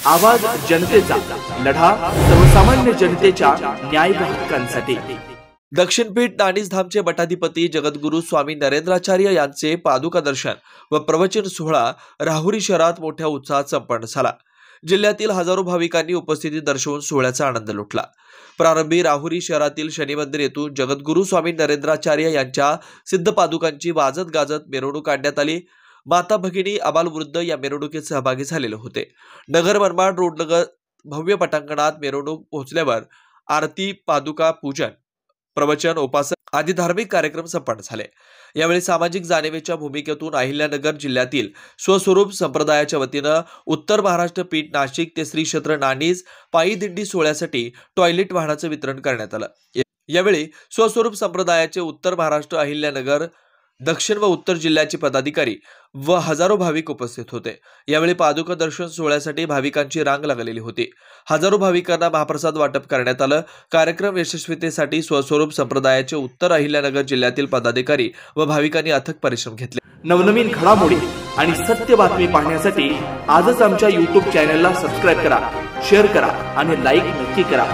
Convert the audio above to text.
आवाज जनतेचा, लढा सर्वसामान्य जनतेच्या न्याय व हक्कांसाठी। दक्षिणपीठ नाणीसधामचे मठाधिपती जगद्गुरू स्वामी नरेंद्राचार्य यांचे पादुका दर्शन व प्रवचन सोहळा राहुरी शहरात मोठ्या उत्साहात संपन्न झाला। जिल्ह्यातील हजारो भाविकांनी उपस्थिती दर्शवून सोहळ्याचा आनंद लुटला। प्रारंभी राहुरी शहरातील शनी मंदिर येथून जगद्गुरू स्वामी नरेंद्राचार्य यांच्या सिद्ध पादुकांची वाजत गाजत मिरवणूक काढण्यात आली। माता भगिनी अबालवृद्ध या मिरवणुकीत सहभागी झालेले होते। नगर मनमाड रोडलगत भव्य पटांगणात मिरवणूक पोहोचल्यावर आरती, पादुका पूजन, प्रवचन, उपासना आदी धार्मिक कार्यक्रम संपन्न झाले। यावेळी सामाजिक जाणीवेच्या भूमिकेतून अहिल्यानगर जिल्ह्यातील स्वस्वरूप संप्रदायाच्या वतीनं उत्तर महाराष्ट्र पीठ नाशिक ते श्री क्षेत्र नाणीज पायी दिंडी सोहळ्यासाठी टॉयलेट वाहनाचं वितरण करण्यात आलं। यावेळी स्वस्वरूप संप्रदायाचे उत्तर महाराष्ट्र, अहिल्यानगर, दक्षिण व उत्तर जिल्ह्याचे पदाधिकारी व हजारो भाविक उपस्थित होते। यावेळी पादुका दर्शन सोहळ्यासाठी भाविकांची रांग लागलेली होती। हजारो भाविकांना महाप्रसाद वाटप करण्यात आलं। कार्यक्रम यशस्वीतेसाठी स्वस्वरूप संप्रदायाचे उत्तर अहिल्यानगर जिल्ह्यातील पदाधिकारी व भाविकांनी अथक परिश्रम घेतले। नवनवीन घडामोडी आणि सत्य बातमी पाहण्यासाठी आजच आमच्या YouTube चॅनलला सबस्क्राइब करा, शेअर करा आणि लाईक नक्की करा।